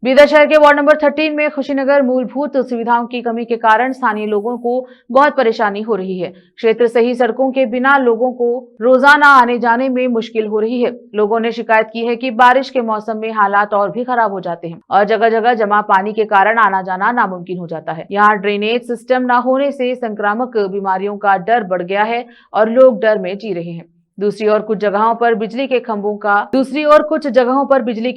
बीदर शहर के ward number 13 में खुशीनगर मूलभूत सुविधाओं की कमी के कारण स्थानीय लोगों को बहुत परेशानी हो रही है। क्षेत्र से ही सड़कों के बिना लोगों को रोजाना आने जाने में मुश्किल हो रही है। लोगों ने शिकायत की है कि बारिश के मौसम में हालात और भी खराब हो जाते हैं और जगह जगह जमा पानी के कारण आना जाना नामुमकिन हो जाता है। यहाँ ड्रेनेज सिस्टम न होने से संक्रामक बीमारियों का डर बढ़ गया है और लोग डर में जी रहे हैं। दूसरी ओर कुछ जगहों पर बिजली के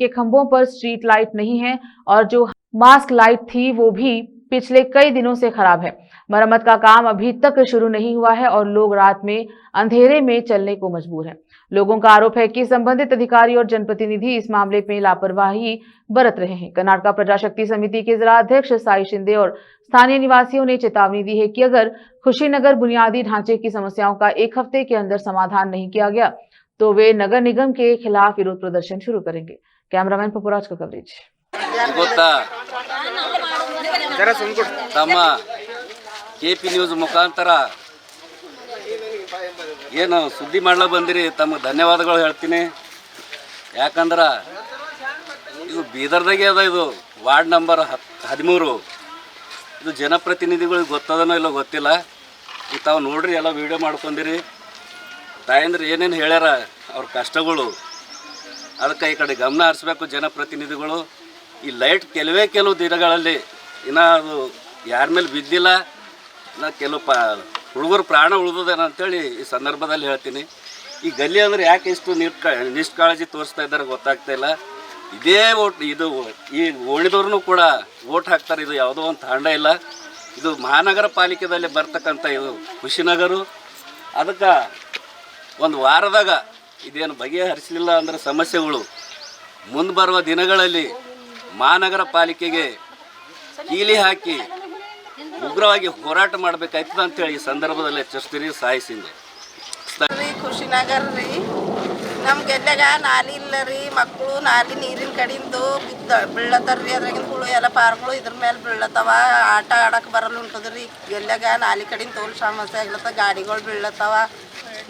खंभों पर स्ट्रीट लाइट नहीं है और जो मास्क लाइट थी वो भी पिछले कई दिनों से खराब है। मरम्मत का काम अभी तक शुरू नहीं हुआ है और लोग रात में अंधेरे में चलने को मजबूर हैं। लोगों का आरोप है कि संबंधित अधिकारी और जनप्रतिनिधि इस मामले में लापरवाही बरत रहे हैं। कर्नाटक प्रजाशक्ति समिति के जिला अध्यक्ष साई शिंदे और स्थानीय निवासियों ने चेतावनी दी है कि अगर खुशीनगर बुनियादी ढांचे की समस्याओं का एक हफ्ते के अंदर समाधान नहीं किया गया तो वे नगर निगम के खिलाफ विरोध प्रदर्शन शुरू करेंगे। कैमरामैन पपुराज का कवरेज। तಮ್ಮ ಕೆಪಿ ನ್ಯೂಸ್ ಮುಖಾಂತರ ಏನು ಸುದ್ದಿ ಮಾಡಲು ಬಂದಿರಿ, ತಮಗೆ ಧನ್ಯವಾದಗಳು ಹೇಳ್ತೀನಿ. ಯಾಕಂದ್ರೆ ಇದು ಬೀದರ್ದಾಗೆ ಅದ, ಇದು ವಾರ್ಡ್ ನಂಬರ್ 13. ಇದು ಜನಪ್ರತಿನಿಧಿಗಳಿಗೆ ಗೊತ್ತದನೋ ಇಲ್ಲೋ ಗೊತ್ತಿಲ್ಲ. ಈಗ ತಾವು ನೋಡ್ರಿ, ಎಲ್ಲ ವಿಡಿಯೋ ಮಾಡ್ಕೊಂಡಿರಿ. ತಾಯಂದ್ರೆ ಏನೇನು ಹೇಳ್ಯಾರ ಅವ್ರ ಕಷ್ಟಗಳು, ಅದಕ್ಕೆ ಈ ಕಡೆ ಗಮನ ಹರಿಸ್ಬೇಕು ಜನಪ್ರತಿನಿಧಿಗಳು. ಈ ಲೈಟ್ ಕೆಲವು ದಿನಗಳಲ್ಲಿ ಇನ್ನೂ ಅದು ಯಾರ ಮೇಲೆ ಬಿದ್ದಿಲ್ಲ, ಇನ್ನು ಹುಡುಗರು ಪ್ರಾಣ ಉಳಿದದೇನೋ ಅಂಥೇಳಿ ಈ ಸಂದರ್ಭದಲ್ಲಿ ಹೇಳ್ತೀನಿ. ಈ ಗಲ್ಲಿ ಅಂದರೆ ಯಾಕೆ ಇಷ್ಟು ನಿಷ್ಕಾಳಜಿ ತೋರಿಸ್ತಾ ಇದ್ದಾರೆ ಗೊತ್ತಾಗ್ತಾ ಇಲ್ಲ. ಇದೇ ಇದು ಈ ಓಣಿದವ್ರೂ ಕೂಡ ಓಟ್ ಹಾಕ್ತಾರೆ. ಇದು ಯಾವುದೋ ಒಂದು ತಾಂಡ ಇಲ್ಲ, ಇದು ಮಹಾನಗರ ಪಾಲಿಕೆದಲ್ಲಿ ಬರ್ತಕ್ಕಂಥ ಇದು ಖುಷಿನಗರು. ಅದಕ್ಕೆ ಒಂದು ವಾರದಾಗ ಇದೇನು ಬಗೆಹರಿಸಲಿಲ್ಲ ಅಂದರೆ ಸಮಸ್ಯೆಗಳು ಮುಂದೆ ಬರುವ ದಿನಗಳಲ್ಲಿ ಮಹಾನಗರ ಪಾಲಿಕೆಗೆ ಕೀಲಿ ಹಾಕಿ ಉಗ್ರವಾಗಿ ಹೋರಾಟ ಮಾಡಬೇಕಾಯ್ತದ ಅಂತೇಳಿ ಈ ಸಂದರ್ಭದಲ್ಲಿ ಎಚ್ಚರಿಸ್ತೀರಿ. ಸಾಯಿಸಿಂದ ಖುಷಿನಗರ್ ರೀ, ನಮ್ಮ ಗೆಲ್ಲೆಗ ನಾಲಿ ಇಲ್ಲ ರೀ. ಮಕ್ಕಳು ನಾಲಿ ನೀರಿನ ಕಡೆಯಿಂದ ಬೀಳತ್ತಾರ್ರಿ. ಅದ್ರಾಗಿಂದ ಹುಳು ಎಲ್ಲ ಪಾರ್ಗಳು ಇದ್ರ ಮೇಲೆ ಬೀಳತ್ತವ. ಆಟ ಆಡಕ್ಕೆ ಬರಲ್ಲ ಉಂಟದ್ರಿ. ಗೆಲ್ಲೆಗ ನಾಲಿ ಕಡೆಯಿಂದ ತೋಲ್ ಸಮಸ್ಯೆ ಆಗ್ಲತ್ತ. ಗಾಡಿಗಳು ಬೀಳತ್ತವ,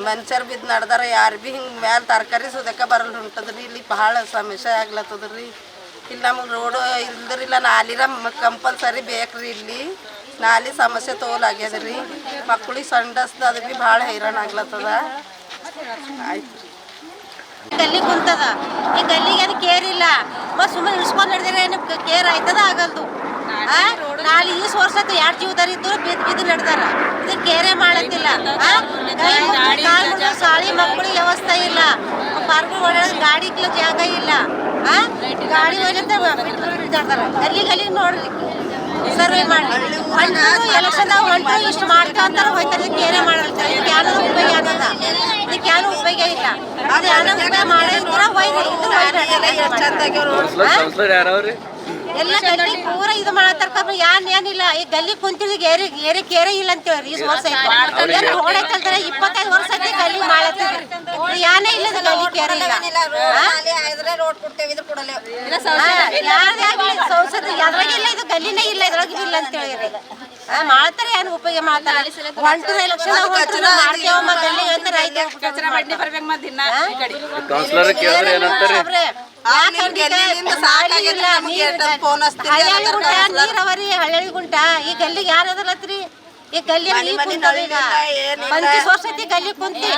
ಮನುಷ್ಯರು ಬಿದ್ದು ನಡ್ದಾರ. ಯಾರು ಭೀ ಹಿಂಗೆ ಮೇಲೆ ತರಕಾರಿ ಸುದಕ್ಕೆ ಬರಲ್ಲ ಉಂಟದ್ರಿ. ಇಲ್ಲಿ ಭಾಳ ಸಮಸ್ಯೆ ಆಗ್ಲತ್ತದ್ರಿ. ಇಲ್ಲಿ ನಮಗೆ ರೋಡು ಇಲ್ದ್ರಿಲ್ಲ, ನಾಲಿರ ಕಂಪಲ್ಸರಿ ಬೇಕ್ರಿ. ಇಲ್ಲಿ ನಾಲಿ ಸಮಸ್ಯೆ ತೋಲ್ ಆಗ್ಯದ ರೀ. ಮಕ್ಕಳಿಗೆ ಸಂಡಸ್ದ ಅದು ಭೀ ಭಾಳ ಹೈರಾಣ ಆಗ್ಲತ್ತದ. ಆಯ್ತು ಗಲ್ಲಿ ಕುಂತದ, ಈ ಗಲ್ಲಿಗೆ ಅದು ಕೇರ್ ಇಲ್ಲ. ಮತ್ತು ಸುಮ್ಮನೆ ಇಳಿಸ್ಕೊಂಡು ನಡೆದ್ರೆ ನಿಮ್ಗೆ ಕೇರ್ ಆಯ್ತದ ಆಗಲ್ದು. ನಾಳೆ ಈ ವರ್ಷ 2 ಜೀವದರಿದ್ದು ಬಿದ್ದು ನಡೆದಾರ. ಇದು ಕೇರೇ ಮಾಡತ್ತಿಲ್ಲ. ಸಾಳಿ ಮಕ್ಕಳಿಗೆ ವ್ಯವಸ್ಥೆ ಇಲ್ಲ. ಪಾರ್ಗಳು ಓಡಾಡೋದು ಗಾಡಿಗೆ ಜಾಗ ಇಲ್ಲ. ಗಾಡಿ ಹೋಯ್ಲಂತ ಗಲ್ಲಿ ನೋಡ್ರಿ ಸರ್ವೆ ಮಾಡಿ ಎಲೆಕ್ಷನ್ದಾಗ ಹೊಂಟು ಇಷ್ಟು ಮಾಡ್ಕೊಂತಾರ ಹೋಯ್ತಾರೆ. ಕೇರೇ ಮಾಡಲ್ತಾರೆ. ಇದಕ್ಕೆ ಏನೋ ಉಪಯೋಗ ಅನ್ನೋದ, ಇದಕ್ಕೆ ಏನೋ ಉಪಯೋಗ ಇಲ್ಲ. ಅದು ಏನೋ ಉಪಯೋಗ ಮಾಡಿದ್ರೆ ಎಲ್ಲ ಗಲ್ಲಿ ಪೂರ ಇದು ಮಾಡತ್ತಾರ. ಏನಿಲ್ಲ, ಈ ಗಲ್ಲಿ ಕುಂತಿದ್ ಕೇರೆ ಇಲ್ಲ ಅಂತೇಳಿ ಈ ವರ್ಷ ಹೊಡೈತಂತಾರೆ. 25 ವರ್ಷ ಐತಿ ಗಲ್ಲಿ ಮಾಡತ್ತೀವಿ. ಏನೇ ಇಲ್ಲ ಗಲ್ಲಿ ಕೇರೆ ಇಲ್ಲ. ಸಂಸದ ಯಾವ್ದ್ರಾಗಿಲ್ಲ, ಇದು ಗಲ್ಲಿನೇ ಇಲ್ಲ, ಇದ್ರಾಗ ಇಲ್ಲ ಅಂತ ಹೇಳಿರಿ. ಮಾಡ್ತಾರೆ, ಏನು ಉಪಯೋಗ ಮಾಡ್ತಾರೆ. ಹೊಂಟದ ಎಲೆಕ್ಷನ್ ಮಾಡ್ತೇವಮ್ಮ ಗಲ್ಲಿ ಅಂತ ರೈತ ನೀರವರಿ ಹಳ್ಳಿ ಗುಂಟ. ಈ ಗಲ್ಲಿಗೆ ಯಾರು ಅದಲ್ಲತ್ರಿ? ಈ ಗಲ್ಲಿ 25 ವರ್ಷ ಐತಿ ಗಲ್ಲಿ ಕುಂತಿ.